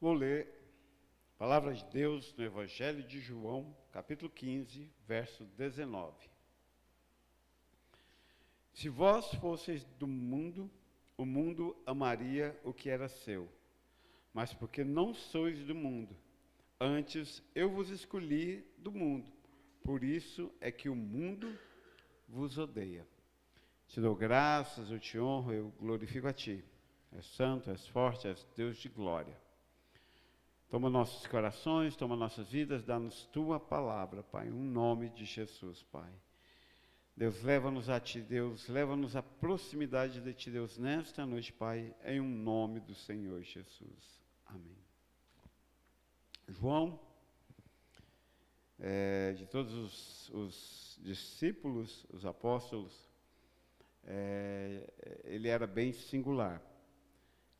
Vou ler a palavra de Deus no Evangelho de João, capítulo 15, verso 19. Se vós fosseis do mundo, o mundo amaria o que era seu. Mas porque não sois do mundo, antes eu vos escolhi do mundo. Por isso é que o mundo vos odeia. Te dou graças, eu te honro, eu glorifico a ti. És santo, és forte, és Deus de glória. Toma nossos corações, toma nossas vidas, dá-nos tua palavra, Pai, em nome de Jesus, Pai. Deus, leva-nos a ti, Deus, leva-nos à proximidade de ti, Deus, nesta noite, Pai, em nome do Senhor Jesus. Amém. João, de todos os discípulos, os apóstolos, ele era bem singular.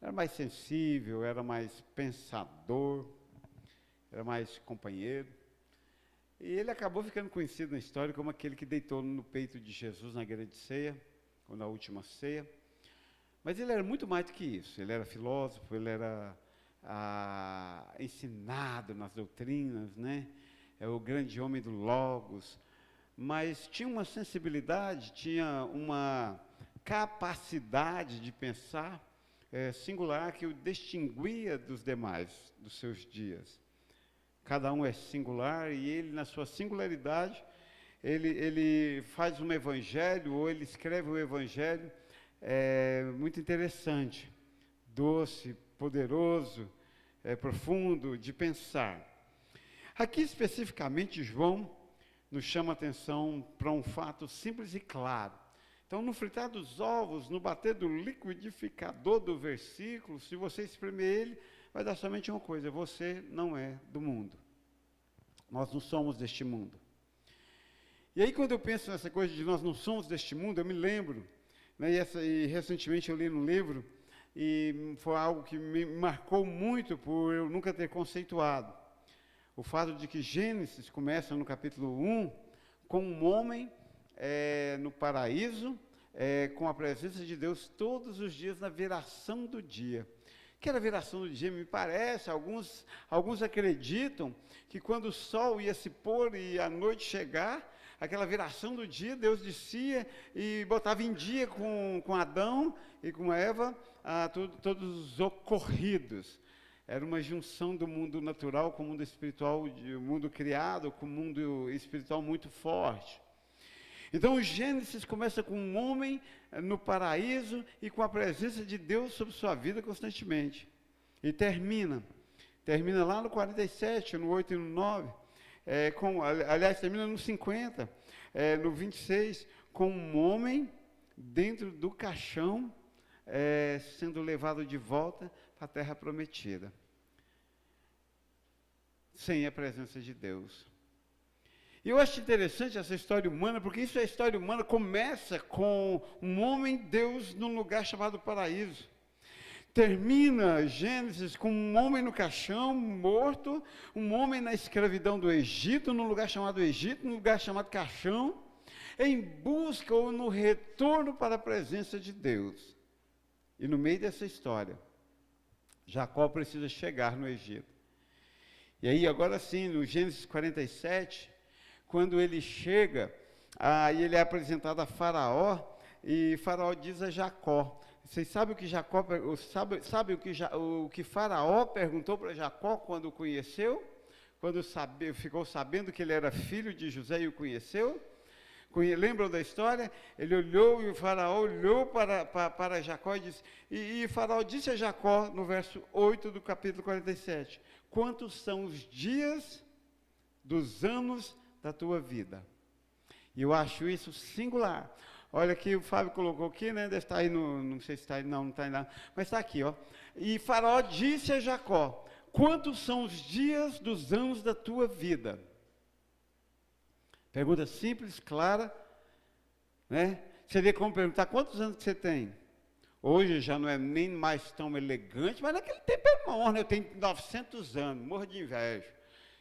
Era mais sensível, era mais pensador, era mais companheiro. E ele acabou ficando conhecido na história como aquele que deitou no peito de Jesus na grande ceia, ou na última ceia. Mas ele era muito mais do que isso. Ele era filósofo, ele era ensinado nas doutrinas, né? É o grande homem do Logos. Mas tinha uma sensibilidade, tinha uma capacidade de pensar singular que o distinguia dos demais, dos seus dias. Cada um é singular e ele, na sua singularidade, ele faz um evangelho, ou ele escreve um evangelho muito interessante, doce, poderoso, profundo de pensar. Aqui, especificamente, João nos chama a atenção para um fato simples e claro. Então, no fritar dos ovos, no bater do liquidificador do versículo, se você espremer ele, vai dar somente uma coisa: você não é do mundo. Nós não somos deste mundo. E aí, quando eu penso nessa coisa de nós não somos deste mundo, eu me lembro, né, e recentemente eu li num livro, e foi algo que me marcou muito por eu nunca ter conceituado. O fato de que Gênesis começa no capítulo 1, com um homem no paraíso, com a presença de Deus todos os dias na viração do dia. Que era a viração do dia? Me parece, alguns acreditam que quando o sol ia se pôr e a noite chegar, aquela viração do dia, Deus descia e botava em dia com Adão e com Eva todos os ocorridos. Era uma junção do mundo natural com o mundo espiritual, o mundo criado com o mundo espiritual muito forte. Então, o Gênesis começa com um homem no paraíso e com a presença de Deus sobre sua vida constantemente. E termina lá no 47, no 8 e no 9, aliás, termina no 50, no 26, com um homem dentro do caixão, sendo levado de volta para a terra prometida, sem a presença de Deus. E eu acho interessante essa história humana, porque isso é a história humana, começa com um homem, Deus, num lugar chamado paraíso. Termina Gênesis com um homem no caixão, morto, um homem na escravidão do Egito, num lugar chamado Egito, num lugar chamado caixão, em busca ou no retorno para a presença de Deus. E no meio dessa história, Jacó precisa chegar no Egito. E aí, agora sim, no Gênesis 47, quando ele chega, aí ele é apresentado a Faraó, e Faraó diz a Jacó. Vocês sabem o que Jacó, sabe o que Faraó perguntou para Jacó quando o conheceu? Quando ficou sabendo que ele era filho de José e o conheceu? Lembram da história? Ele olhou, e o Faraó olhou para Jacó e disse, e Faraó disse a Jacó, no verso 8 do capítulo 47, quantos são os dias dos anos da tua vida? E eu acho isso singular. Olha aqui, o Fábio colocou aqui, né? Deve estar aí, não sei se está aí, não está aí nada, mas está aqui, ó. E Faraó disse a Jacó, quantos são os dias dos anos da tua vida? Pergunta simples, clara, né? Seria como perguntar, quantos anos que você tem? Hoje já não é nem mais tão elegante, mas naquele tempo é bom, né? Eu tenho 900 anos, morro de inveja,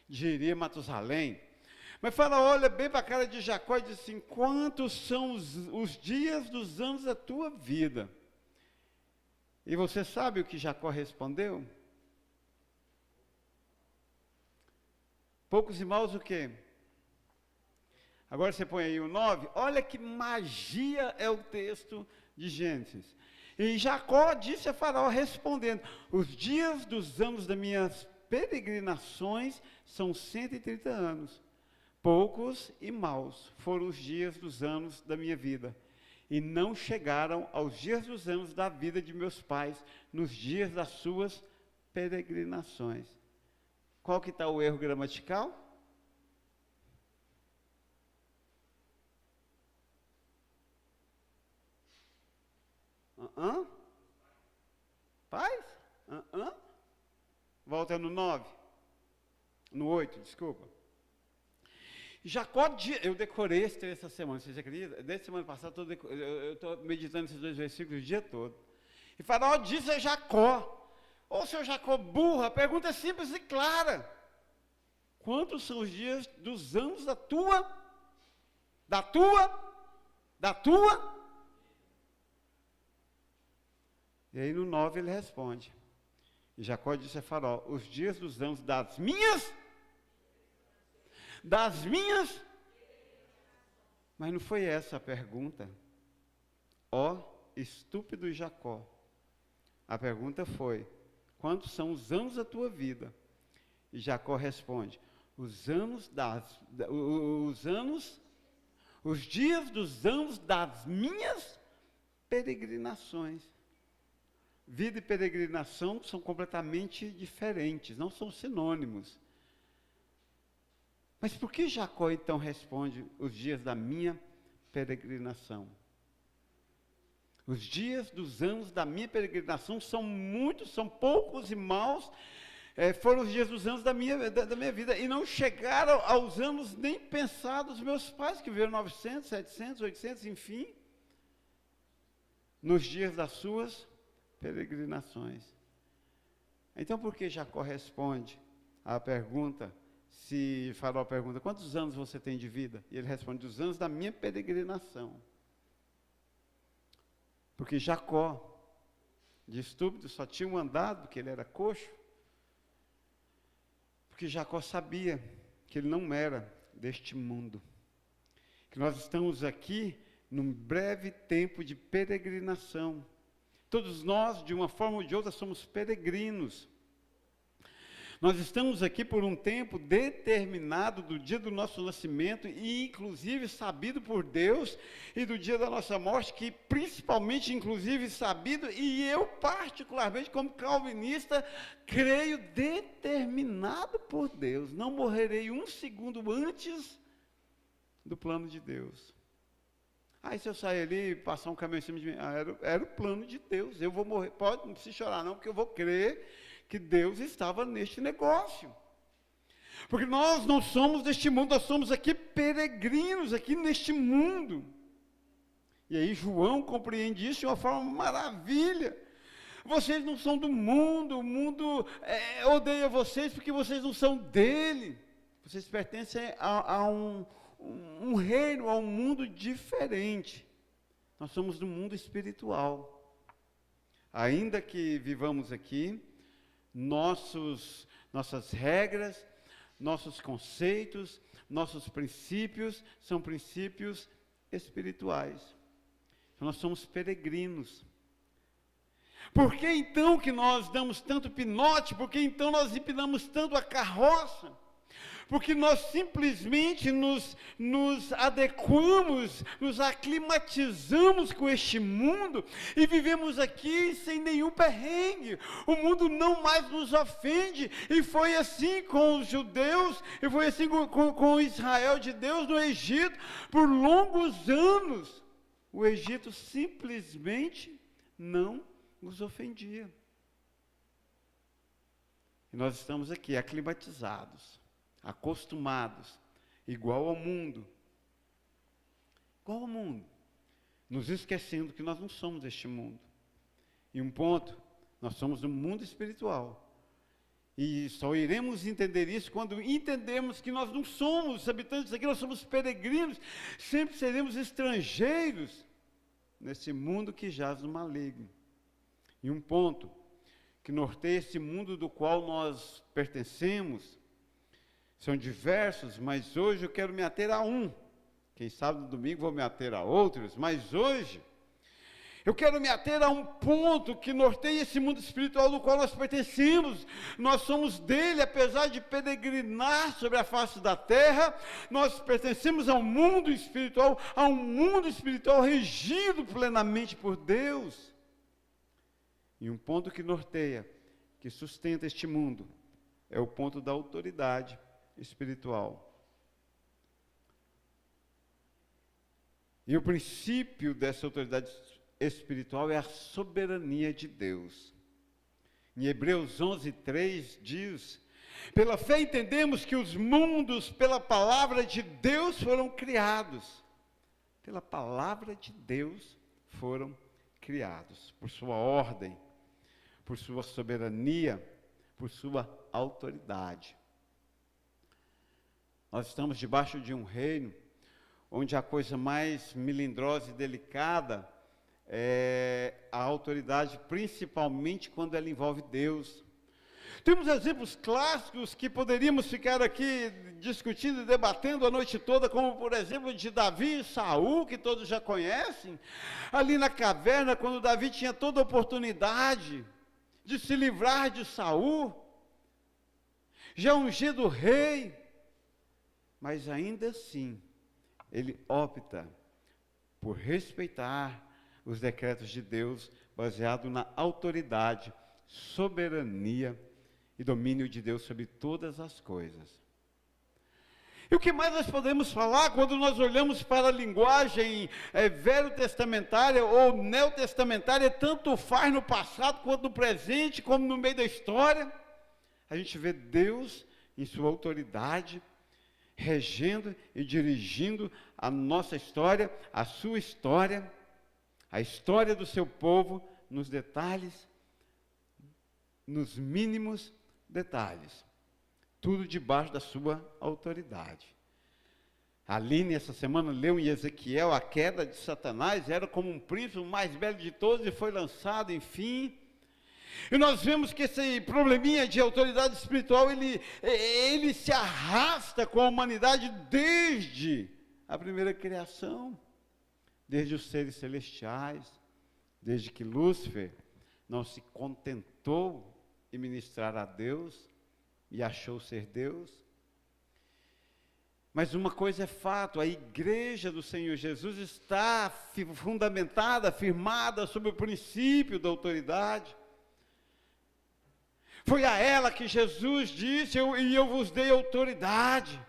diria Matusalém. Mas Faraó olha bem para a cara de Jacó e diz assim, quantos são os dias dos anos da tua vida? E você sabe o que Jacó respondeu? Poucos e maus o quê? Agora você põe aí o 9, olha que magia é o texto de Gênesis. E Jacó disse a Faraó respondendo, os dias dos anos das minhas peregrinações são 130 anos. Poucos e maus foram os dias dos anos da minha vida. E não chegaram aos dias dos anos da vida de meus pais, nos dias das suas peregrinações. Qual que está o erro gramatical? Paz? Volta no 9. No 8, desculpa. Jacó, eu decorei esse texto essa semana, vocês acreditam? Desde semana passada, eu estou meditando esses 2 versículos o dia todo. E Faraó disse a Jacó, ô seu Jacó burro, a pergunta é simples e clara. Quantos são os dias dos anos da tua? E aí no 9 ele responde. E Jacó disse a Faraó, os dias dos anos das minhas? Mas não foi essa a pergunta. Ó estúpido Jacó. A pergunta foi, quantos são os anos da tua vida? E Jacó responde, os dias dos anos das minhas peregrinações. Vida e peregrinação são completamente diferentes, não são sinônimos. Mas por que Jacó então responde os dias da minha peregrinação? Os dias dos anos da minha peregrinação são muitos, são poucos e maus, foram os dias dos anos da minha vida, e não chegaram aos anos nem pensados dos meus pais, que viveram 900, 700, 800, enfim, nos dias das suas peregrinações. Então, por que Jacó responde à pergunta, se Faraó pergunta, quantos anos você tem de vida? E ele responde, dos anos da minha peregrinação. Porque Jacó, de estúpido, só tinha um andado, porque ele era coxo. Porque Jacó sabia que ele não era deste mundo. Que nós estamos aqui num breve tempo de peregrinação. Todos nós, de uma forma ou de outra, somos peregrinos. Nós estamos aqui por um tempo determinado do dia do nosso nascimento e inclusive sabido por Deus, e do dia da nossa morte, que principalmente inclusive sabido, e eu particularmente como calvinista, creio determinado por Deus. Não morrerei um segundo antes do plano de Deus. Aí se eu sair ali e passar um caminhão em cima de mim, era o plano de Deus, eu vou morrer, não precisa chorar não, porque eu vou crer que Deus estava neste negócio. Porque nós não somos deste mundo, nós somos aqui peregrinos, aqui neste mundo. E aí João compreende isso de uma forma maravilha. Vocês não são do mundo, o mundo odeia vocês porque vocês não são dele. Vocês pertencem a um reino, a um mundo diferente. Nós somos do mundo espiritual. Ainda que vivamos aqui, nossas regras, nossos conceitos, nossos princípios são princípios espirituais. Então, nós somos peregrinos. Por que então que nós damos tanto pinote? Por que então nós empinamos tanto a carroça? Porque nós simplesmente nos adequamos, nos aclimatizamos com este mundo e vivemos aqui sem nenhum perrengue. O mundo não mais nos ofende, e foi assim com os judeus, e foi assim com Israel de Deus no Egito, por longos anos. O Egito simplesmente não nos ofendia. E nós estamos aqui aclimatizados, acostumados, igual ao mundo, nos esquecendo que nós não somos deste mundo. E um ponto, nós somos do mundo espiritual, e só iremos entender isso quando entendermos que nós não somos habitantes aqui, nós somos peregrinos, sempre seremos estrangeiros nesse mundo que jaz no maligno. E um ponto que norteia esse mundo do qual nós pertencemos, São diversos, mas hoje eu quero me ater a um. Quem sabe no domingo vou me ater a outros, mas hoje eu quero me ater a um ponto que norteia esse mundo espiritual do qual nós pertencemos. Nós somos dele, apesar de peregrinar sobre a face da terra, nós pertencemos a um mundo espiritual regido plenamente por Deus. E um ponto que norteia, que sustenta este mundo, é o ponto da autoridade espiritual. E o princípio dessa autoridade espiritual é a soberania de Deus. Em Hebreus 11:3 diz: pela fé entendemos que os mundos pela palavra de Deus foram criados. Pela palavra de Deus foram criados, por sua ordem, por sua soberania, por sua autoridade. Nós estamos debaixo de um reino onde a coisa mais melindrosa e delicada é a autoridade, principalmente quando ela envolve Deus. Temos exemplos clássicos que poderíamos ficar aqui discutindo e debatendo a noite toda, como por exemplo de Davi e Saul, que todos já conhecem, ali na caverna, quando Davi tinha toda a oportunidade de se livrar de Saul, já ungido rei, mas ainda assim, ele opta por respeitar os decretos de Deus, baseado na autoridade, soberania e domínio de Deus sobre todas as coisas. E o que mais nós podemos falar quando nós olhamos para a linguagem velho-testamentária ou neotestamentária, tanto faz no passado quanto no presente, como no meio da história? A gente vê Deus em sua autoridade, regendo e dirigindo a nossa história, a sua história, a história do seu povo, nos detalhes, nos mínimos detalhes, tudo debaixo da sua autoridade. A Aline, essa semana, leu em Ezequiel a queda de Satanás, era como um príncipe, o mais belo de todos, e foi lançado, enfim. E nós vemos que esse probleminha de autoridade espiritual, ele se arrasta com a humanidade desde a primeira criação, desde os seres celestiais, desde que Lúcifer não se contentou em ministrar a Deus e achou ser Deus. Mas uma coisa é fato, a igreja do Senhor Jesus está fundamentada, firmada sobre o princípio da autoridade. Foi a ela que Jesus disse: eu vos dei autoridade.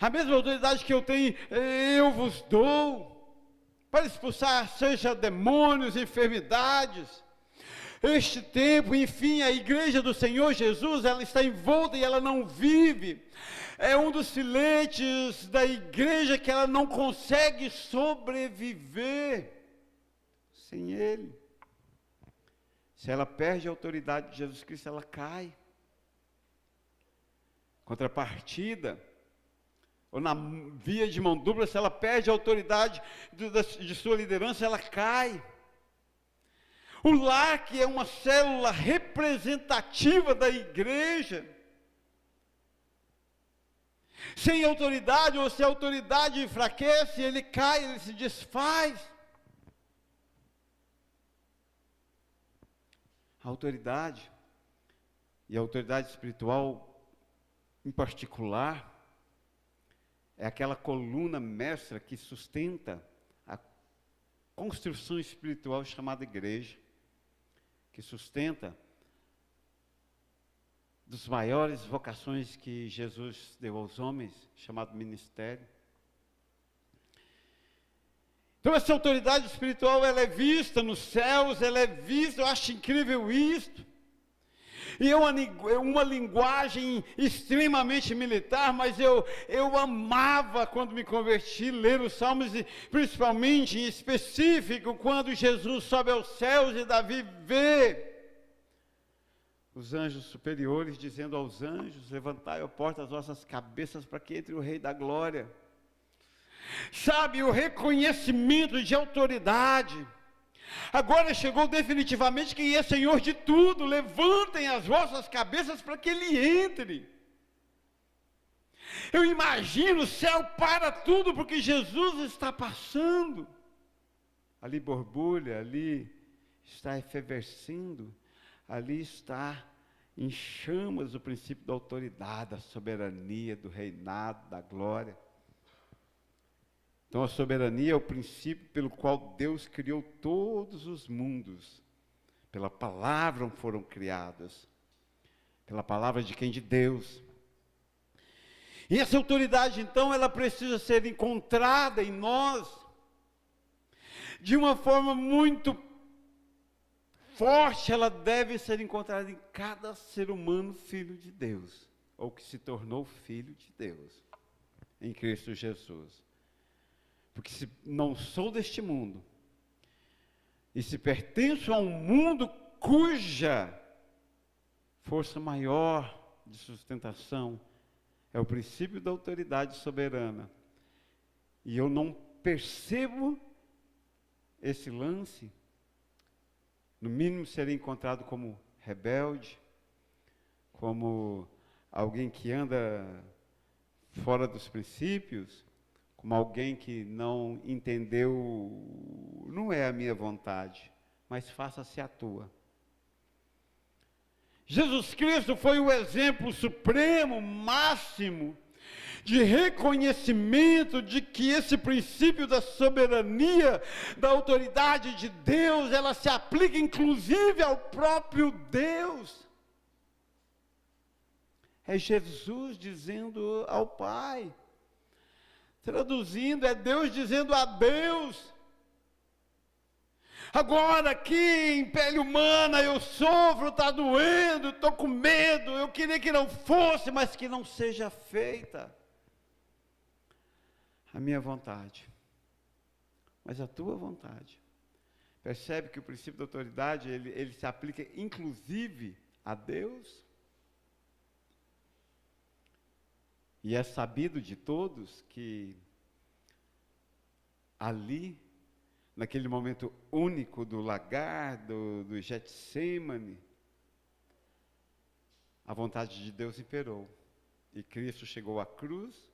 A mesma autoridade que eu tenho, eu vos dou, para expulsar, seja demônios, enfermidades. Este tempo, enfim, a igreja do Senhor Jesus, ela está envolta e ela não vive. É um dos filetes da igreja que ela não consegue sobreviver sem Ele. Se ela perde a autoridade de Jesus Cristo, ela cai. Contrapartida, ou na via de mão dupla, se ela perde a autoridade de sua liderança, ela cai. O lar, que é uma célula representativa da igreja, sem autoridade, ou se a autoridade enfraquece, ele cai, ele se desfaz. A autoridade, e a autoridade espiritual em particular, é aquela coluna mestra que sustenta a construção espiritual chamada igreja, que sustenta dos maiores vocações que Jesus deu aos homens, chamado ministério. Então essa autoridade espiritual, ela é vista nos céus, ela é vista, eu acho incrível isto. E é uma linguagem extremamente militar, mas eu amava, quando me converti, ler os Salmos, e principalmente, em específico, quando Jesus sobe aos céus e Davi vê os anjos superiores dizendo aos anjos: levantai, ó porta, as vossas cabeças, para que entre o Rei da Glória. Sabe, o reconhecimento de autoridade. Agora chegou definitivamente quem é Senhor de tudo. Levantem as vossas cabeças para que Ele entre. Eu imagino o céu para tudo, porque Jesus está passando. Ali borbulha, ali está efervescendo, ali está em chamas o princípio da autoridade, da soberania, do reinado, da glória. Então a soberania é o princípio pelo qual Deus criou todos os mundos. Pela palavra foram criadas. Pela palavra de quem? De Deus. E essa autoridade, então, ela precisa ser encontrada em nós de uma forma muito forte. Ela deve ser encontrada em cada ser humano filho de Deus, ou que se tornou filho de Deus, em Cristo Jesus. Porque se não sou deste mundo, e se pertenço a um mundo cuja força maior de sustentação é o princípio da autoridade soberana, e eu não percebo esse lance, no mínimo serei encontrado como rebelde, como alguém que anda fora dos princípios, como alguém que não entendeu, não é a minha vontade, mas faça-se a tua. Jesus Cristo foi o exemplo supremo, máximo, de reconhecimento de que esse princípio da soberania, da autoridade de Deus, ela se aplica inclusive ao próprio Deus. É Jesus dizendo ao Pai, traduzindo, é Deus dizendo a Deus. Agora aqui em pele humana eu sofro, está doendo, estou com medo, eu queria que não fosse, mas que não seja feita a minha vontade, mas a tua vontade. Percebe que o princípio da autoridade, ele se aplica inclusive a Deus? E é sabido de todos que ali, naquele momento único do lagar, do Getsêmani, a vontade de Deus imperou. E Cristo chegou à cruz.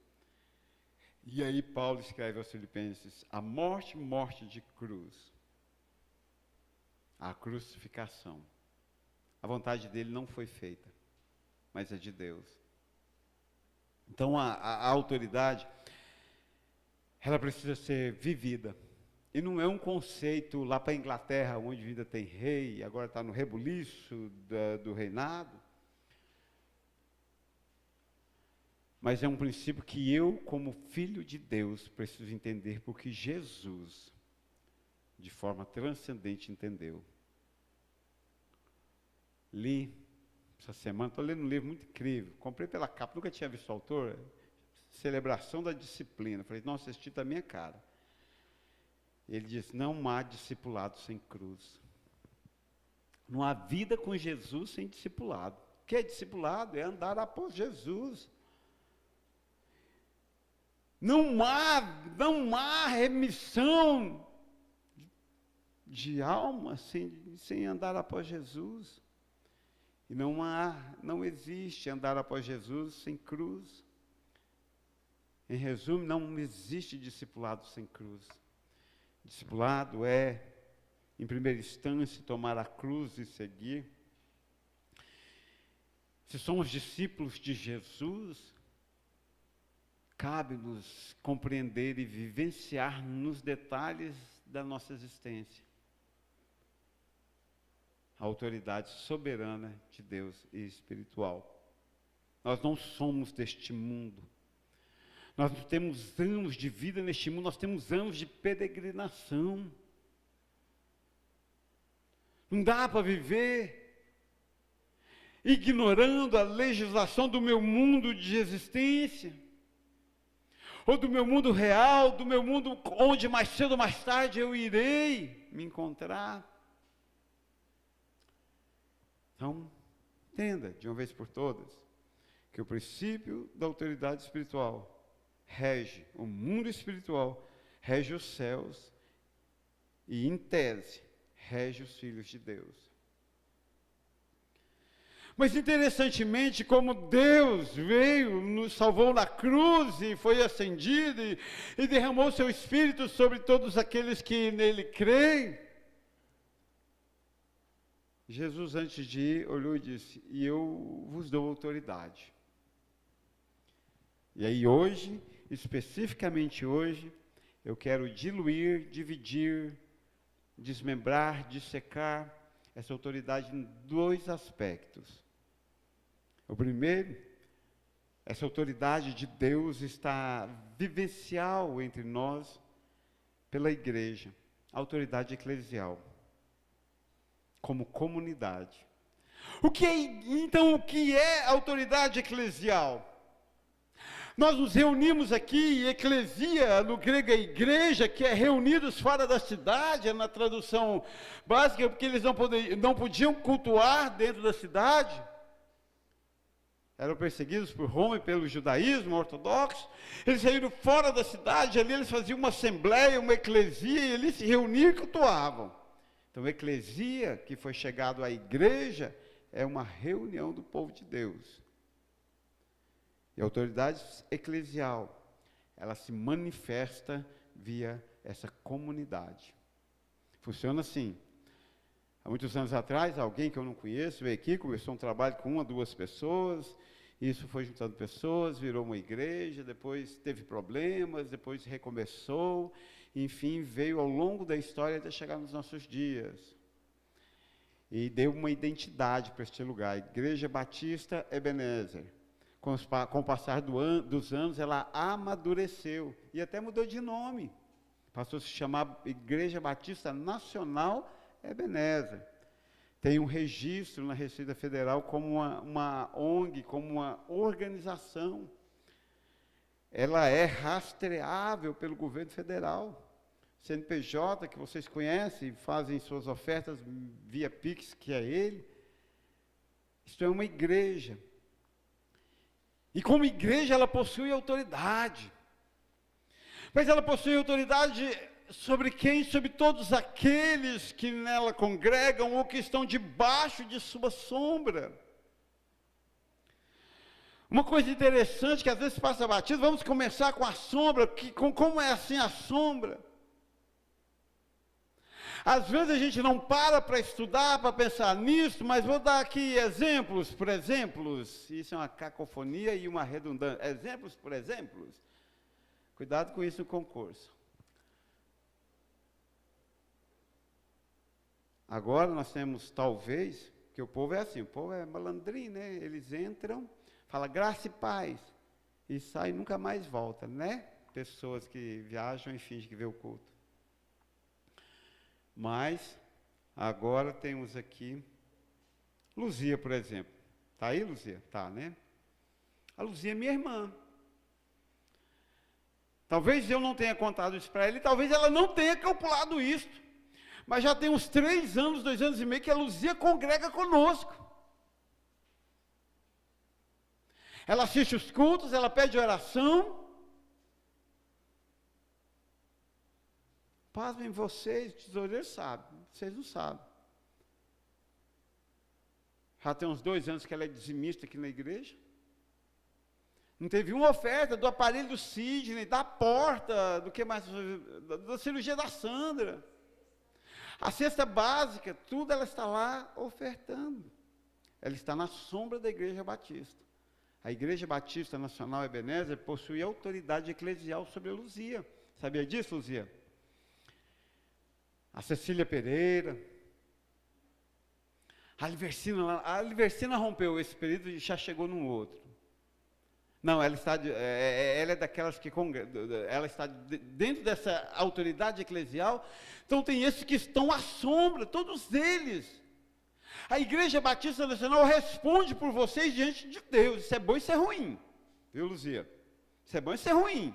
E aí Paulo escreve aos Filipenses, a morte de cruz. A crucificação. A vontade dele não foi feita, mas é de Deus. Então a autoridade, ela precisa ser vivida. E não é um conceito lá para a Inglaterra, onde ainda tem rei, agora está no rebuliço do reinado. Mas é um princípio que eu, como filho de Deus, preciso entender, porque Jesus, de forma transcendente, entendeu. Li essa semana, estou lendo um livro muito incrível, comprei pela capa, nunca tinha visto o autor, Celebração da Disciplina. Falei, nossa, esse título é a minha cara. Ele diz, não há discipulado sem cruz. Não há vida com Jesus sem discipulado. O que é discipulado? É andar após Jesus. Não há remissão de alma sem andar após Jesus. E não existe andar após Jesus sem cruz. Em resumo, não existe discipulado sem cruz. Discipulado é, em primeira instância, tomar a cruz e seguir. Se somos discípulos de Jesus, cabe-nos compreender e vivenciar nos detalhes da nossa existência a autoridade soberana de Deus e espiritual. Nós não somos deste mundo. Nós não temos anos de vida neste mundo, nós temos anos de peregrinação. Não dá para viver ignorando a legislação do meu mundo de existência, ou do meu mundo real, do meu mundo onde mais cedo ou mais tarde eu irei me encontrar. Então, entenda de uma vez por todas que o princípio da autoridade espiritual rege o mundo espiritual, rege os céus e, em tese, rege os filhos de Deus. Mas interessantemente, como Deus veio, nos salvou na cruz e foi ascendido e derramou seu Espírito sobre todos aqueles que nele creem, Jesus, antes de ir, olhou e disse: e eu vos dou autoridade. E aí hoje, especificamente hoje, eu quero diluir, dividir, desmembrar, dissecar essa autoridade em dois aspectos. O primeiro, essa autoridade de Deus está vivencial entre nós pela igreja, a autoridade eclesial, como comunidade. O que é autoridade eclesial? Nós nos reunimos aqui, eclesia, no grego é igreja, que é reunidos fora da cidade, é na tradução básica, porque eles não podiam cultuar dentro da cidade. Eram perseguidos por Roma e pelo judaísmo ortodoxo. Eles saíram fora da cidade, ali eles faziam uma assembleia, uma eclesia, e eles se reuniam e cultuavam. Então, eclesia, que foi chegado à igreja, é uma reunião do povo de Deus. E a autoridade eclesial, ela se manifesta via essa comunidade. Funciona assim. Há muitos anos atrás, alguém que eu não conheço veio aqui, começou um trabalho com 1 ou 2 pessoas, isso foi juntando pessoas, virou uma igreja, depois teve problemas, depois recomeçou, enfim, veio ao longo da história até chegar nos nossos dias. E deu uma identidade para este lugar, Igreja Batista Ebenezer. Com o passar dos anos, ela amadureceu e até mudou de nome. Passou a se chamar Igreja Batista Nacional Ebenezer. Tem um registro na Receita Federal como uma ONG, como uma organização. Ela é rastreável pelo governo federal. CNPJ, que vocês conhecem, fazem suas ofertas via Pix, que é ele. Isto é uma igreja. E como igreja, ela possui autoridade. Mas ela possui autoridade sobre quem? Sobre todos aqueles que nela congregam ou que estão debaixo de sua sombra. Uma coisa interessante que às vezes passa batido, vamos começar com a sombra, como é assim a sombra? Às vezes a gente não para estudar, para pensar nisso, mas vou dar aqui exemplos por exemplos. Isso é uma cacofonia e uma redundância. Exemplos por exemplos. Cuidado com isso no concurso. Agora nós temos, talvez, que o povo é assim, o povo é malandrinho, né? Eles entram, falam graça e paz, e saem e nunca mais volta, né? Pessoas que viajam e fingem que vê o culto. Mas, agora temos aqui, Luzia, por exemplo. Está aí, Luzia? Está, né? A Luzia é minha irmã. Talvez eu não tenha contado isso para ela, e talvez ela não tenha calculado isso. Mas já tem uns 3 anos, 2 anos e meio, que a Luzia congrega conosco. Ela assiste os cultos, ela pede oração. Pasmem vocês, tesoureiros sabem, vocês não sabem. Já tem uns 2 anos que ela é dizimista aqui na igreja. Não teve uma oferta do aparelho do Sidney, da porta, do que mais, da cirurgia da Sandra. A cesta básica, tudo ela está lá ofertando. Ela está na sombra da Igreja Batista. A Igreja Batista Nacional Ebenezer possui autoridade eclesial sobre a Luzia. Sabia disso, Luzia? A Cecília Pereira, a Livercina rompeu esse período e já chegou num outro. Não, ela é daquelas que ela está dentro dessa autoridade eclesial. Então tem esses que estão à sombra, todos eles. A Igreja Batista Nacional responde por vocês diante de Deus. Isso é bom e isso é ruim, viu, Luzia? Isso é bom e isso é ruim.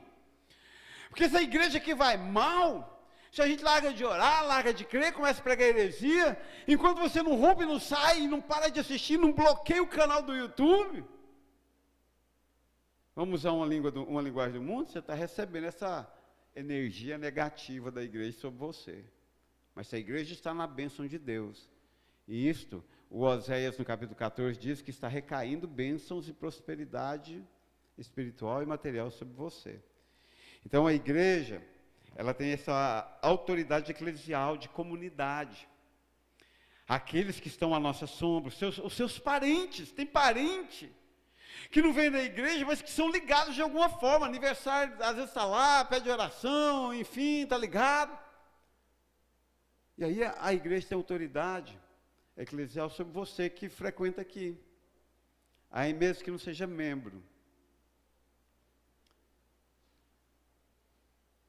Porque essa igreja que vai mal, se a gente larga de orar, larga de crer, começa a pregar heresia, enquanto você não rompe, não sai, não para de assistir, não bloqueia o canal do YouTube, vamos usar uma linguagem do mundo, você está recebendo essa energia negativa da igreja sobre você. Mas se a igreja está na bênção de Deus, e isto, o Oséias, no capítulo 14, diz que está recaindo bênçãos e prosperidade espiritual e material sobre você. Então, a igreja, ela tem essa autoridade eclesial de comunidade. Aqueles que estão à nossa sombra, os seus parentes, tem parente que não vem da igreja, mas que são ligados de alguma forma, aniversário, às vezes está lá, pede oração, enfim, está ligado. E aí a igreja tem autoridade eclesial sobre você que frequenta aqui, aí mesmo que não seja membro.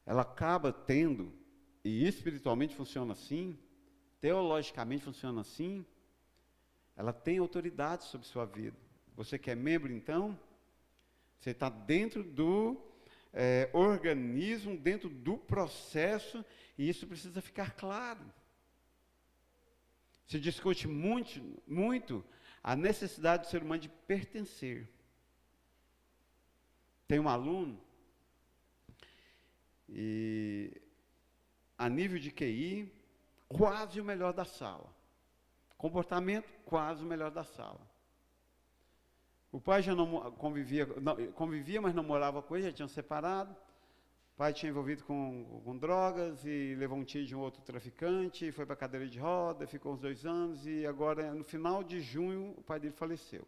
Ela acaba tendo, e espiritualmente funciona assim, teologicamente funciona assim, ela tem autoridade sobre sua vida. Você que é membro, então, você está dentro do organismo, dentro do processo, e isso precisa ficar claro. Se discute muito a necessidade do ser humano de pertencer. Tem um aluno, e a nível de QI, quase o melhor da sala. Comportamento, quase o melhor da sala. O pai já não convivia, mas não morava com ele, já tinham separado. O pai tinha envolvido com drogas e levou um tiro de um outro traficante, foi para a cadeira de roda, ficou uns 2 anos e agora, no final de junho, o pai dele faleceu.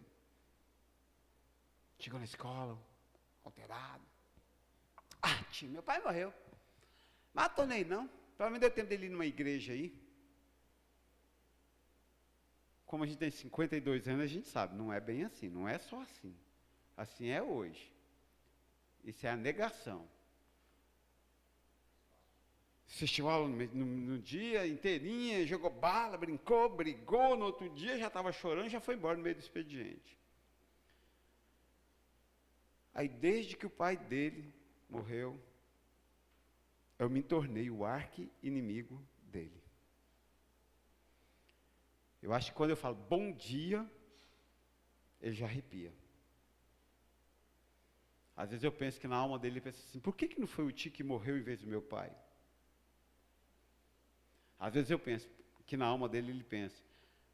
Chegou na escola, alterado. Ah, tio, meu pai morreu. Matou nem não. Pelo menos deu tempo dele ir numa igreja aí. Como a gente tem 52 anos, a gente sabe, não é bem assim, não é só assim. Assim é hoje. Isso é a negação. Festival no dia inteirinha, jogou bala, brincou, brigou, no outro dia já estava chorando, já foi embora no meio do expediente. Aí desde que o pai dele morreu, eu me tornei o arqui-inimigo dele. Eu acho que quando eu falo bom dia, ele já arrepia. Às vezes eu penso que na alma dele ele pensa assim, por que não foi o tio que morreu em vez do meu pai? Às vezes eu penso que na alma dele ele pensa,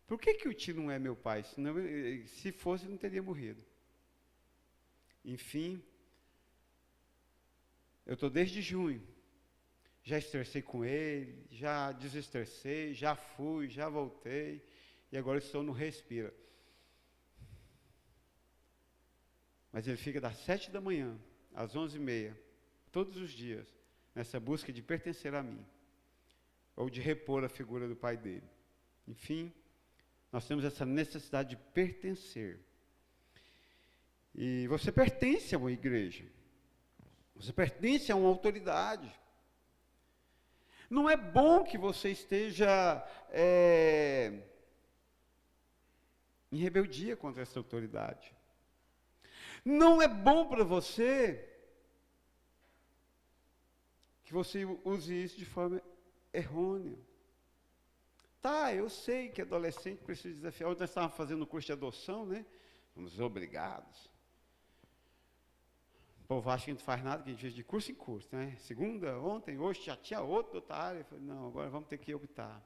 por que o tio não é meu pai? Senão, se fosse, ele não teria morrido. Enfim, eu estou desde junho. Já estressei com ele, já desestressei, já fui, já voltei, e agora estou no respira. Mas ele fica das 7 da manhã, às 11h30, todos os dias, nessa busca de pertencer a mim, ou de repor a figura do pai dele. Enfim, nós temos essa necessidade de pertencer. E você pertence a uma igreja, você pertence a uma autoridade. Não é bom que você esteja em rebeldia contra essa autoridade. Não é bom para você que você use isso de forma errônea. Tá, eu sei que adolescente precisa desafiar. Ontem nós estávamos fazendo um curso de adoção, né? Fomos obrigados. O povo acha que a gente não faz nada, que a gente fez de curso em curso, né? Segunda, ontem, hoje já tinha outro outra área. Eu falei, não, agora vamos ter que optar.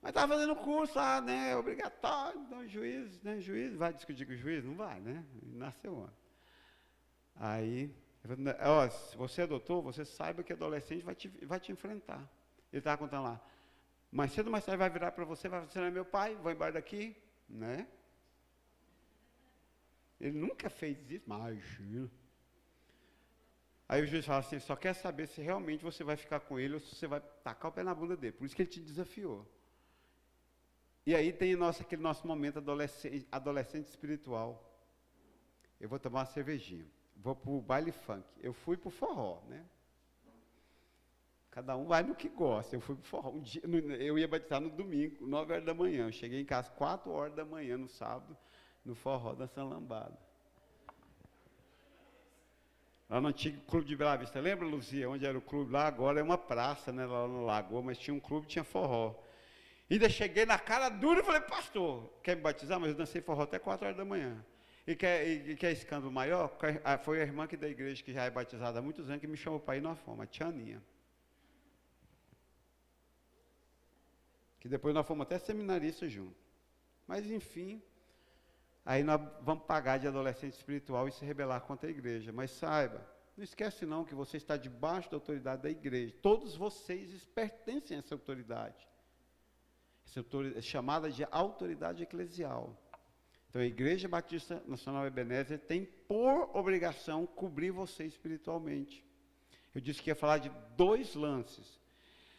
Mas estava fazendo curso lá, né? Obrigatório, então o juiz, né? Juiz vai discutir com o juiz? Não vai, né? Ele nasceu ontem. Aí, eu falei, ó, se você adotou, você saiba que adolescente vai te enfrentar. Ele estava contando lá. Mais cedo ou mais tarde vai virar para você, vai falar, você não é meu pai, vou embora daqui, né? Ele nunca fez isso, imagina. Aí o juiz fala assim, só quer saber se realmente você vai ficar com ele ou se você vai tacar o pé na bunda dele. Por isso que ele te desafiou. E aí tem aquele nosso momento adolescente espiritual. Eu vou tomar uma cervejinha, vou para o baile funk. Eu fui para o forró, né? Cada um vai no que gosta. Eu fui para o forró. Eu ia batizar no domingo, 9 horas da manhã. Eu cheguei em casa 4 horas da manhã no sábado, no forró da São Lambada. Lá no antigo clube de Bela Vista. Lembra, Luzia, onde era o clube lá? Agora é uma praça, né, lá no Lagoa, mas tinha um clube, tinha forró. Ainda cheguei na cara dura e falei, pastor, quer me batizar? Mas eu dancei forró até 4 horas da manhã. E quer escândalo maior? Foi a irmã aqui da igreja, que já é batizada há muitos anos, que me chamou para ir numa forma, a tia Aninha. Que depois nós fomos até seminaristas juntos. Mas, enfim, aí nós vamos pagar de adolescente espiritual e se rebelar contra a igreja. Mas saiba, não esquece não que você está debaixo da autoridade da igreja. Todos vocês pertencem a essa autoridade. Essa autoridade é chamada de autoridade eclesial. Então, a Igreja Batista Nacional Ebenezer tem por obrigação cobrir você espiritualmente. Eu disse que ia falar de 2 lances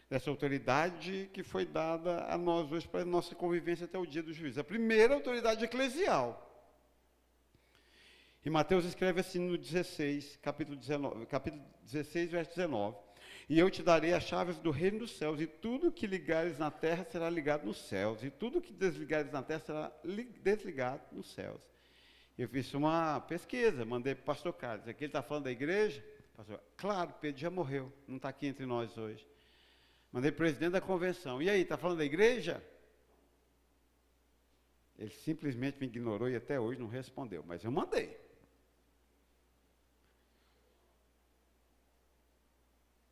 dessa autoridade que foi dada a nós hoje para a nossa convivência até o dia do juízo. A primeira, a autoridade eclesial. E Mateus escreve assim no 16, capítulo 16, verso 19. E eu te darei as chaves do reino dos céus, e tudo que ligares na terra será ligado nos céus, e tudo que desligares na terra será desligado nos céus. Eu fiz uma pesquisa, mandei para o pastor Carlos. Aqui ele está falando da igreja? Pastor, claro, Pedro já morreu, não está aqui entre nós hoje. Mandei para o presidente da convenção. E aí, está falando da igreja? Ele simplesmente me ignorou e até hoje não respondeu, mas eu mandei.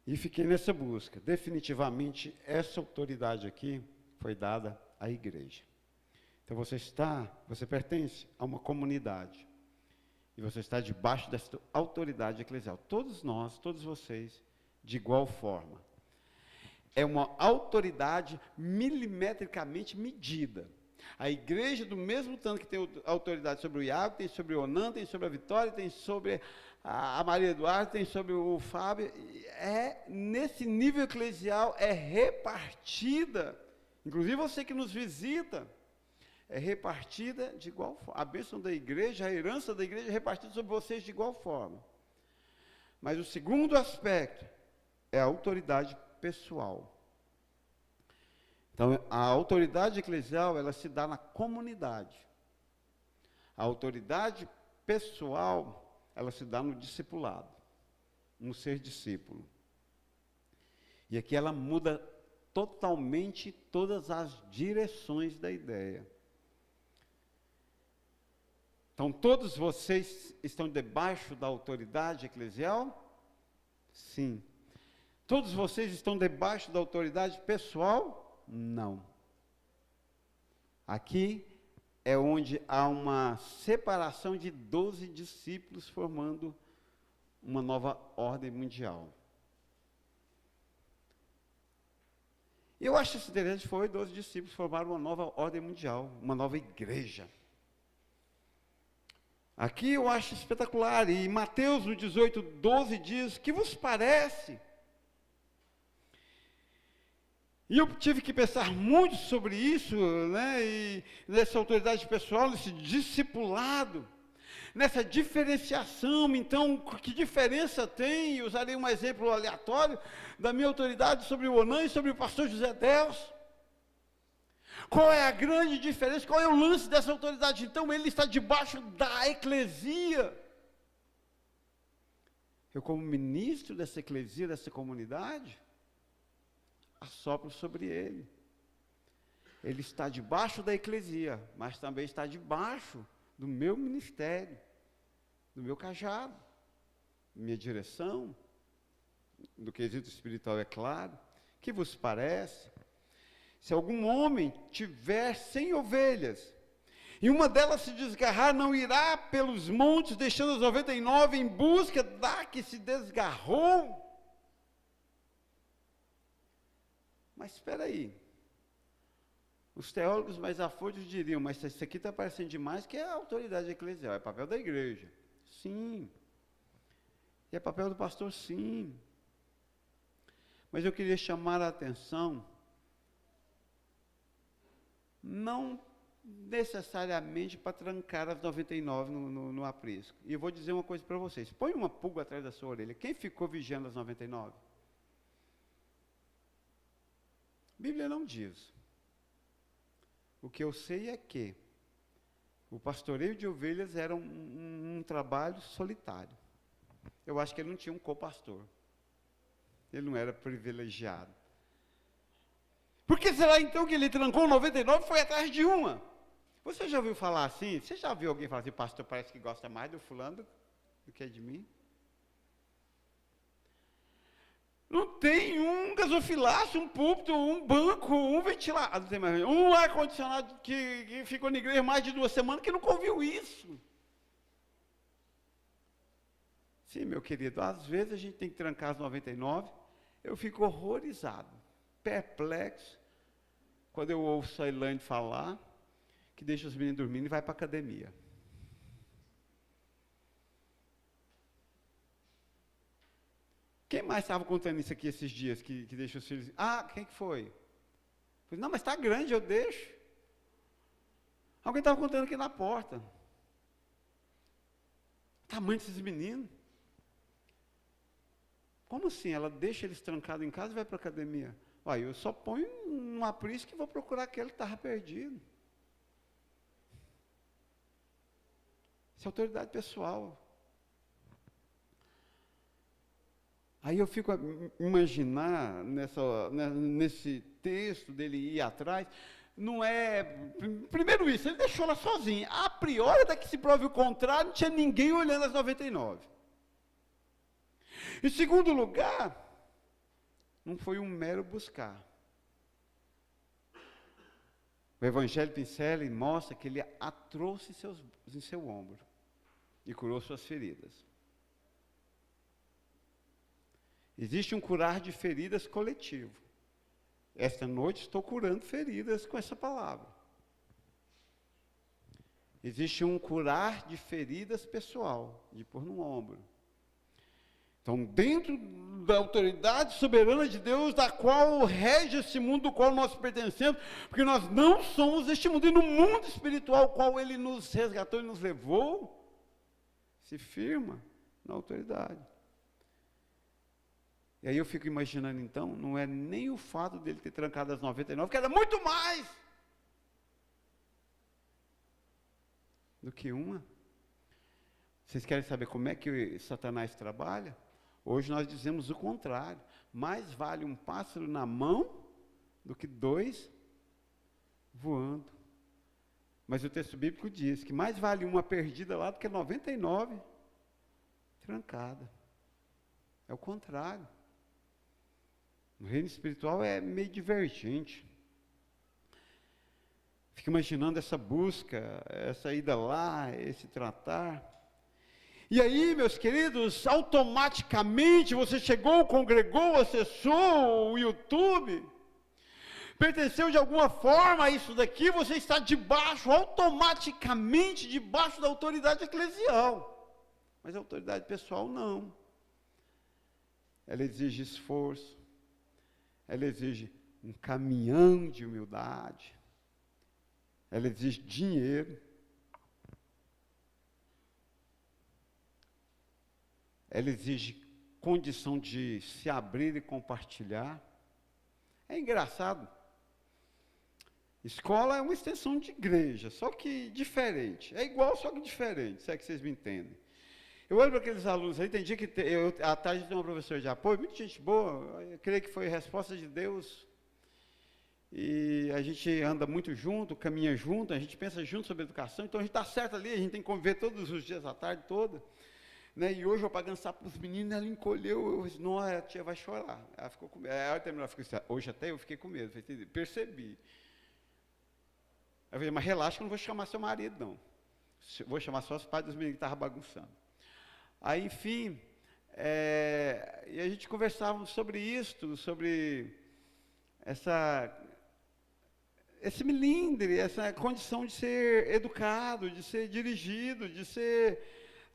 E fiquei nessa busca. Definitivamente, essa autoridade aqui foi dada à igreja. Então, você pertence a uma comunidade. E você está debaixo dessa autoridade eclesial. Todos nós, todos vocês, de igual forma. É uma autoridade milimetricamente medida. A igreja, do mesmo tanto que tem autoridade sobre o Iago, tem sobre o Onan, tem sobre a Vitória, tem sobre a Maria Eduardo, tem sobre o Fábio, nesse nível eclesial, é repartida, inclusive você que nos visita, é repartida de igual forma. A bênção da igreja, a herança da igreja é repartida sobre vocês de igual forma. Mas o segundo aspecto é a autoridade pessoal. Então, a autoridade eclesial, ela se dá na comunidade. A autoridade pessoal, ela se dá no discipulado, no ser discípulo. E aqui ela muda totalmente todas as direções da ideia. Então, todos vocês estão debaixo da autoridade eclesial? Sim. Todos vocês estão debaixo da autoridade pessoal? Não. Aqui é onde há uma separação de 12 discípulos formando uma nova ordem mundial. Eu acho isso interessante, 12 discípulos formaram uma nova ordem mundial, uma nova igreja. Aqui eu acho espetacular, e Mateus no 18:12 diz, que vos parece? E eu tive que pensar muito sobre isso, né, e nessa autoridade pessoal, nesse discipulado, nessa diferenciação. Então, que diferença tem? Eu usarei um exemplo aleatório da minha autoridade sobre o Onan e sobre o pastor José Deus. Qual é a grande diferença? Qual é o lance dessa autoridade? Então, ele está debaixo da eclesia. Eu, como ministro dessa eclesia, dessa comunidade, assopro sobre ele. Ele está debaixo da eclesia, mas também está debaixo do meu ministério, do meu cajado, minha direção, do quesito espiritual, é claro. Que vos parece? Se algum homem tiver 100 ovelhas, e uma delas se desgarrar, não irá pelos montes, deixando as 99 em busca da que se desgarrou? Mas espera aí, os teólogos mais afoitos diriam, mas isso aqui está parecendo demais, que é a autoridade eclesial, é papel da igreja. Sim. E é papel do pastor, sim. Mas eu queria chamar a atenção, não necessariamente para trancar as 99 no aprisco. E eu vou dizer uma coisa para vocês, põe uma pulga atrás da sua orelha, quem ficou vigiando as 99? A Bíblia não diz. O que eu sei é que o pastoreio de ovelhas era um trabalho solitário. Eu acho que ele não tinha um copastor. Ele não era privilegiado. Por que será então que ele trancou 99 e foi atrás de uma? Você já ouviu falar assim? Você já viu alguém falar assim, pastor, parece que gosta mais do fulano do que de mim? Não tem um gasofilácio, um púlpito, um banco, um ventilador, não tem mais, um ar-condicionado que ficou na igreja mais de 2 semanas que nunca ouviu isso. Sim, meu querido, às vezes a gente tem que trancar as 99, eu fico horrorizado, perplexo, quando eu ouço a Elaine falar que deixa os meninos dormindo e vai para a academia. Quem mais estava contando isso aqui esses dias, que deixa os filhos... Ah, quem que foi? Eu falei, não, mas está grande, eu deixo. Alguém estava contando aqui na porta. O tamanho desses meninos. Como assim? Ela deixa eles trancados em casa e vai para a academia? Uai, eu só ponho um aprisco que vou procurar aquele que estava perdido. Isso é autoridade pessoal. Aí eu fico a imaginar nesse texto dele ir atrás, não é... Primeiro isso, ele deixou ela sozinha. A priori, até que se prove o contrário, não tinha ninguém olhando as 99. Em segundo lugar, não foi um mero buscar. O Evangelho pincela e mostra que ele a trouxe em seu ombro e curou suas feridas. Existe um curar de feridas coletivo. Esta noite estou curando feridas com essa palavra. Existe um curar de feridas pessoal, de pôr no ombro. Então, dentro da autoridade soberana de Deus, da qual rege esse mundo do qual nós pertencemos, porque nós não somos deste mundo, e no mundo espiritual ao qual Ele nos resgatou e nos levou, se firma na autoridade. E aí eu fico imaginando, então, não é nem o fato dele ter trancado as 99, que era muito mais do que uma. Vocês querem saber como é que Satanás trabalha? Hoje nós dizemos o contrário. Mais vale um pássaro na mão do que 2 voando. Mas o texto bíblico diz que mais vale uma perdida lá do que 99 trancada. É o contrário. No reino espiritual é meio divergente. Fico imaginando essa busca, essa ida lá, esse tratar. E aí, meus queridos, automaticamente você chegou, congregou, acessou o YouTube, pertenceu de alguma forma a isso daqui, você está debaixo, automaticamente debaixo da autoridade eclesial. Mas a autoridade pessoal não. Ela exige esforço. Ela exige um caminhão de humildade. Ela exige dinheiro. Ela exige condição de se abrir e compartilhar. É engraçado. Escola é uma extensão de igreja, só que diferente. É igual, só que diferente, se é que vocês me entendem. Eu olho para aqueles alunos aí, tem dia que à tarde tem uma professora de apoio, muita gente boa, eu creio que foi resposta de Deus, e a gente anda muito junto, caminha junto, a gente pensa junto sobre educação, então a gente está certo ali, a gente tem que conviver todos os dias à tarde toda, né? E hoje eu pagando sapo para os meninos, ela encolheu, eu disse, não, a tia vai chorar, ela ficou com medo, ela terminou, hoje até eu fiquei com medo, percebi. Eu falei, mas relaxa que eu não vou chamar seu marido não, vou chamar só os pais dos meninos que estavam bagunçando. Aí, enfim, e a gente conversava sobre isso, sobre esse melindre, essa condição de ser educado, de ser dirigido, de ser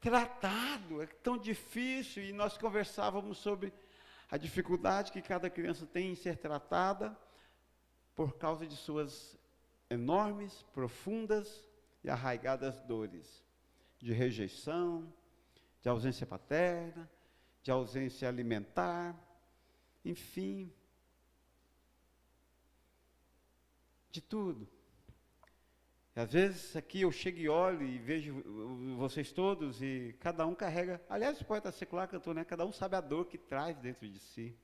tratado. É tão difícil, e nós conversávamos sobre a dificuldade que cada criança tem em ser tratada por causa de suas enormes, profundas e arraigadas dores de rejeição, de ausência paterna, de ausência alimentar, enfim, de tudo. E às vezes aqui eu chego e olho e vejo vocês todos e cada um carrega, aliás o poeta secular cantou, né? Cada um sabe a dor que traz dentro de si.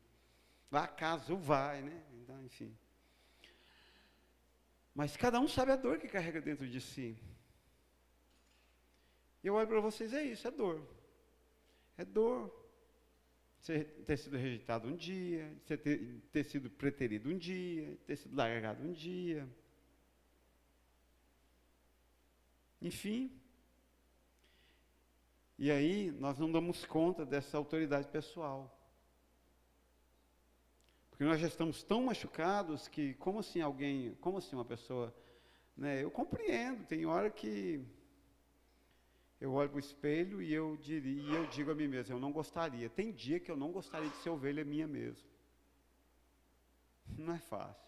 Vai acaso vai, né? Então, enfim. Mas cada um sabe a dor que carrega dentro de si. E eu olho para vocês, é isso, é dor. É dor. Você ter sido rejeitado um dia, você ter sido preterido um dia, ter sido largado um dia. Enfim. E aí, nós não damos conta dessa autoridade pessoal. Porque nós já estamos tão machucados que, como assim uma pessoa, né? Eu compreendo, tem hora que eu olho para o espelho e eu digo a mim mesmo, eu não gostaria. Tem dia que eu não gostaria de ser ovelha minha mesmo. Não é fácil.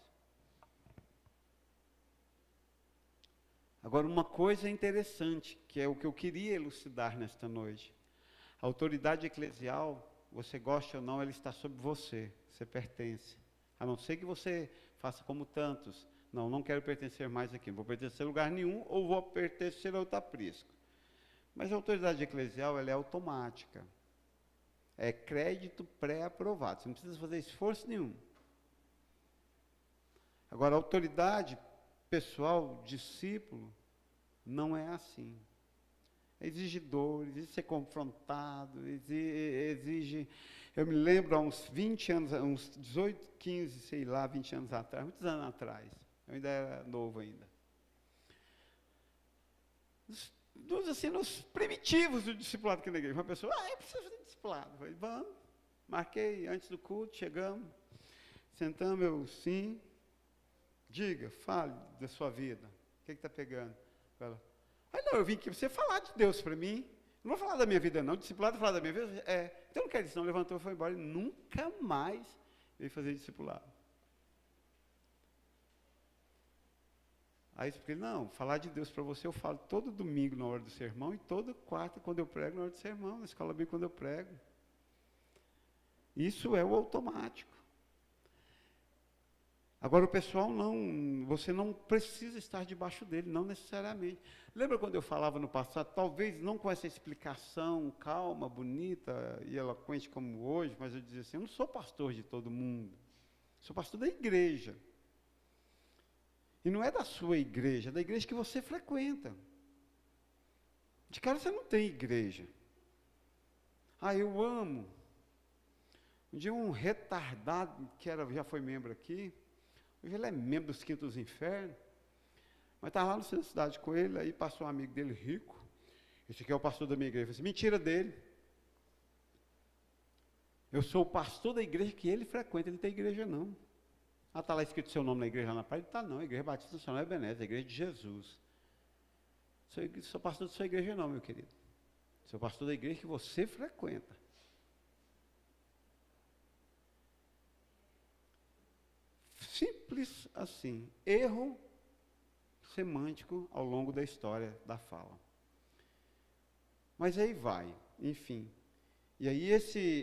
Agora, uma coisa interessante, que é o que eu queria elucidar nesta noite. A autoridade eclesial, você gosta ou não, ela está sobre você. Você pertence. A não ser que você faça como tantos. Não quero pertencer mais aqui. Não vou pertencer a lugar nenhum ou vou pertencer a outro aprisco. Mas a autoridade eclesial, ela é automática. É crédito pré-aprovado. Você não precisa fazer esforço nenhum. Agora, a autoridade pessoal, discípulo, não é assim. Exige dor, exige ser confrontado, exige... Eu me lembro há uns 20 anos, uns 18, 15, sei lá, 20 anos atrás, muitos anos atrás, eu ainda era novo ainda. Nos primitivos do discipulado aqui na igreja, uma pessoa, eu preciso fazer discipulado. Eu falei, vamos, marquei antes do culto, chegamos, sentamos, eu, sim, diga, fale da sua vida, o que está pegando? Ela, não, eu vim aqui para você falar de Deus para mim, não vou falar da minha vida não, discipulado falar da minha vida, então não quero isso não, levantou, foi embora, e nunca mais veio fazer discipulado. Aí eu expliquei, não, falar de Deus para você eu falo todo domingo na hora do sermão e toda quarta quando eu prego na hora do sermão, na escola bíblica quando eu prego. Isso é o automático. Agora o pessoal você não precisa estar debaixo dele, não necessariamente. Lembra quando eu falava no passado, talvez não com essa explicação calma, bonita e eloquente como hoje, mas eu dizia assim, eu não sou pastor de todo mundo, sou pastor da igreja. E não é da sua igreja, é da igreja que você frequenta. De cara você não tem igreja. Eu amo. Um dia um retardado, que já foi membro aqui, hoje ele é membro dos Quintos dos Infernos, mas estava lá no centro da cidade com ele, aí passou um amigo dele rico, esse aqui é o pastor da minha igreja. Eu falei assim, mentira dele. Eu sou o pastor da igreja que ele frequenta, ele não tem igreja não. Está lá escrito seu nome na igreja lá na parede? Está não, a igreja Batista Nacional Ebenezer, a igreja de Jesus. Sou pastor da sua igreja não, meu querido. Sou pastor da igreja que você frequenta. Simples assim. Erro semântico ao longo da história da fala. Mas aí vai, enfim. E aí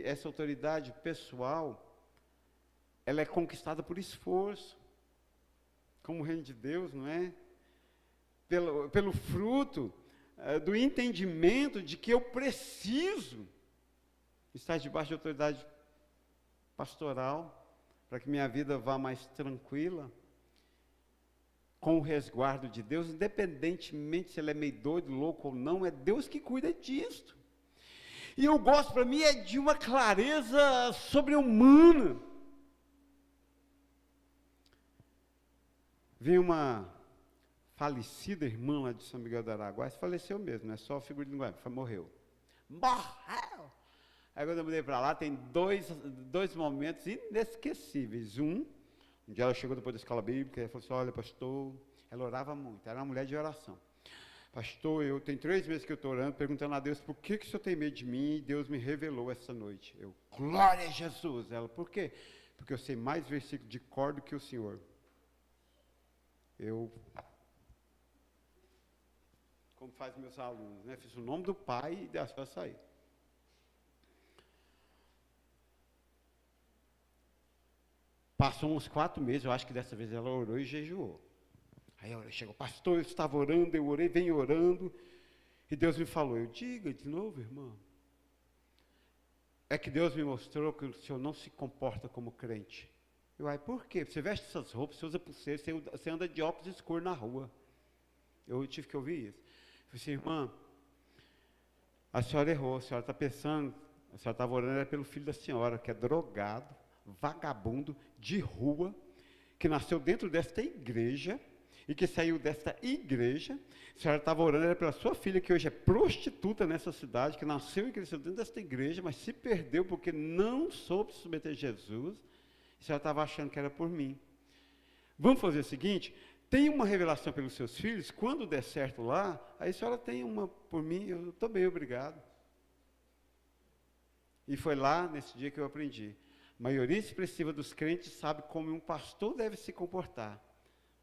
essa autoridade pessoal, ela é conquistada por esforço, como o reino de Deus, não é? Pelo fruto do entendimento de que eu preciso estar debaixo de autoridade pastoral, para que minha vida vá mais tranquila, com o resguardo de Deus, independentemente se ele é meio doido, louco ou não, é Deus que cuida disso. E eu gosto, para mim, é de uma clareza sobre-humana. Vi uma falecida irmã lá de São Miguel do Araguaia, faleceu mesmo, não é só a figura de linguagem, morreu. Morreu! Aí quando eu mudei para lá, tem dois momentos inesquecíveis. Um dia ela chegou depois da escola bíblica, e falou assim, olha pastor, ela orava muito, era uma mulher de oração. Pastor, eu tenho 3 meses que eu estou orando, perguntando a Deus, por que o senhor tem medo de mim? E Deus me revelou essa noite. Eu, glória a Jesus! Ela, por quê? Porque eu sei mais versículos de cor do que o senhor. Eu, como faz meus alunos, né? Fiz o nome do Pai e das para sair. Passou uns 4 meses, eu acho que dessa vez ela orou e jejuou. Aí ela chegou, pastor, eu estava orando, eu orei, venho orando, e Deus me falou, eu diga de novo, irmã. É que Deus me mostrou que o senhor não se comporta como crente. Eu, por quê? Você veste essas roupas, você usa pulseira, você anda de óculos escuros na rua. Eu tive que ouvir isso. Eu falei assim, irmã, a senhora errou, a senhora está pensando, A senhora estava orando era pelo filho da senhora, que é drogado, vagabundo, de rua, que nasceu dentro desta igreja, e que saiu desta igreja. A senhora estava orando era pela sua filha, que hoje é prostituta nessa cidade, que nasceu e cresceu dentro desta igreja, mas se perdeu porque não soube se submeter a Jesus. A senhora estava achando que era por mim. Vamos fazer o seguinte, tem uma revelação pelos seus filhos, quando der certo lá, aí a senhora tem uma por mim, eu estou bem, obrigado. E foi lá, nesse dia, que eu aprendi. A maioria expressiva dos crentes sabe como um pastor deve se comportar,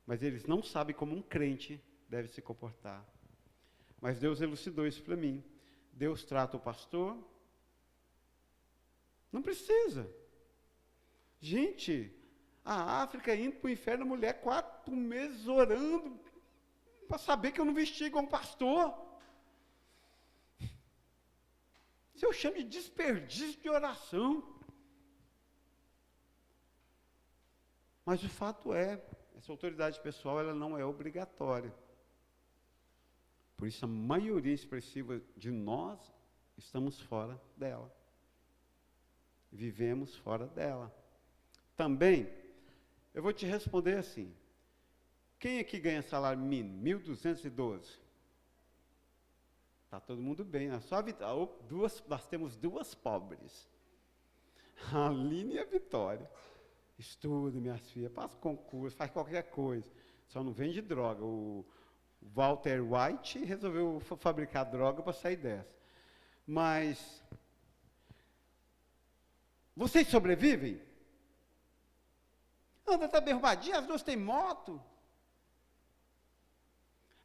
mas eles não sabem como um crente deve se comportar. Mas Deus elucidou isso para mim. Deus trata o pastor. Não precisa. Gente, a África indo para o inferno, a mulher 4 meses orando, para saber que eu não vesti igual um pastor. Isso eu chamo de desperdício de oração. Mas o fato é, essa autoridade pessoal, ela não é obrigatória. Por isso, a maioria expressiva de nós estamos fora dela. Vivemos fora dela. Também, eu vou te responder assim. Quem aqui ganha salário mínimo? 1.212. Está todo mundo bem. Nós temos 2 pobres. A Aline e a Vitória. Estuda, minhas filhas, passa concurso, faz qualquer coisa. Só não vende droga. O Walter White resolveu fabricar droga para sair dessa. Mas, vocês sobrevivem? Anda, está bem arrumadinha, as 2 têm moto.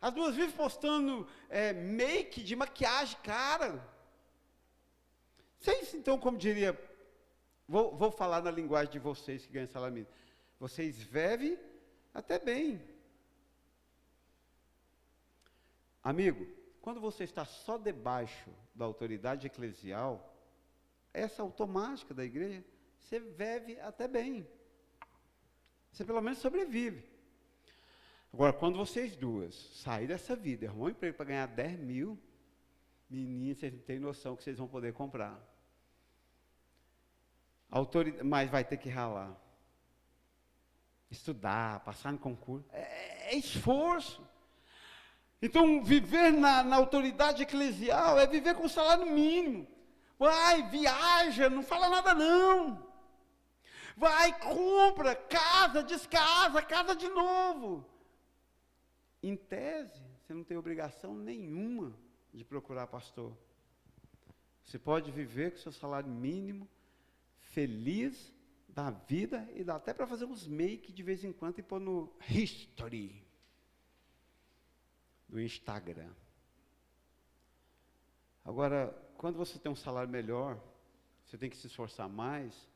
As 2 vivem postando make de maquiagem cara. Vocês, então, como diria, vou falar na linguagem de vocês que ganham salário mínimo. Vocês vivem até bem. Amigo, quando você está só debaixo da autoridade eclesial, essa automática da igreja, você vive até bem. Você pelo menos sobrevive. Agora, quando vocês 2 saírem dessa vida, arrumar um emprego para ganhar 10 mil, meninos, vocês não têm noção que vocês vão poder comprar. Mas vai ter que ralar. Estudar, passar no concurso. É esforço. Então, viver na autoridade eclesial é viver com salário mínimo. Vai, viaja, não fala nada não. Vai, compra, casa, descasa, casa de novo. Em tese, você não tem obrigação nenhuma de procurar pastor. Você pode viver com seu salário mínimo, feliz da vida, e dá até para fazer uns make de vez em quando e pôr no history do Instagram. Agora, quando você tem um salário melhor, você tem que se esforçar mais.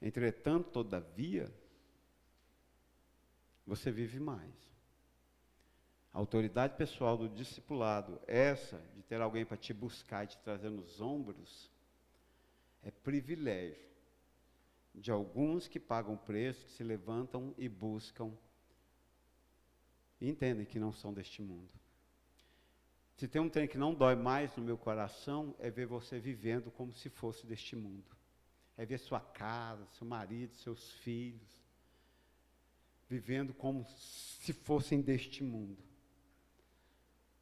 Entretanto, todavia, você vive mais. A autoridade pessoal do discipulado, essa de ter alguém para te buscar e te trazer nos ombros, é privilégio de alguns que pagam preço, que se levantam e buscam, e entendem que não são deste mundo. Se tem um trem que não dói mais no meu coração, é ver você vivendo como se fosse deste mundo. É ver sua casa, seu marido, seus filhos, vivendo como se fossem deste mundo.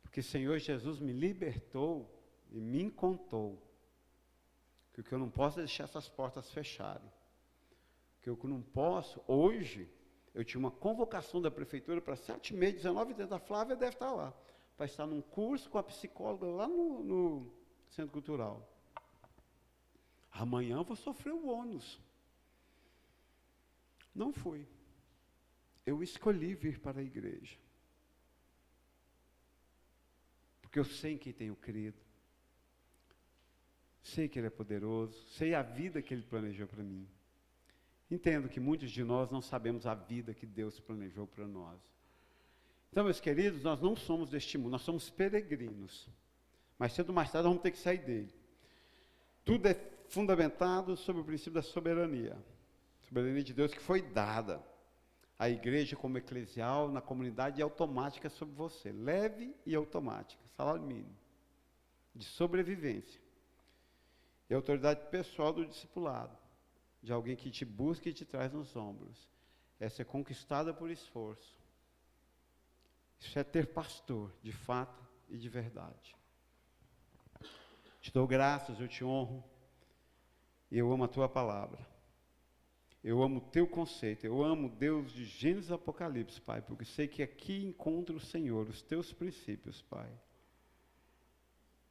Porque o Senhor Jesus me libertou e me encontrou. Que o que eu não posso é deixar essas portas fecharem. Que o que eu não posso, hoje, eu tinha uma convocação da prefeitura para 7h30, 19h30, a Flávia deve estar lá, para estar num curso com a psicóloga lá no Centro Cultural. Amanhã eu vou sofrer o ônus. Não fui. Eu escolhi vir para a igreja. Porque eu sei em quem tenho crido. Sei que Ele é poderoso. Sei a vida que Ele planejou para mim. Entendo que muitos de nós não sabemos a vida que Deus planejou para nós. Então, meus queridos, nós não somos deste mundo, nós somos peregrinos. Mas cedo ou mais tarde, nós vamos ter que sair dele. Tudo é fundamentado sobre o princípio da soberania. Soberania de Deus que foi dada. A igreja como eclesial, na comunidade, é automática sobre você. Leve e automática. Salário mínimo. De sobrevivência. E a autoridade pessoal do discipulado, de alguém que te busca e te traz nos ombros. Essa é conquistada por esforço. Isso é ter pastor, de fato e de verdade. Te dou graças, eu te honro. E eu amo a tua palavra. Eu amo o teu conceito. Eu amo Deus de Gênesis e Apocalipse, Pai, porque sei que aqui encontro o Senhor, os teus princípios, Pai.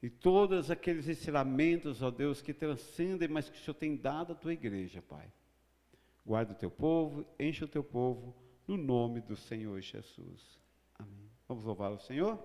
E todos aqueles ensinamentos, ó Deus, que transcendem, mas que o Senhor tem dado à tua igreja, Pai. Guarda o teu povo, enche o teu povo, no nome do Senhor Jesus. Amém. Vamos louvar o Senhor?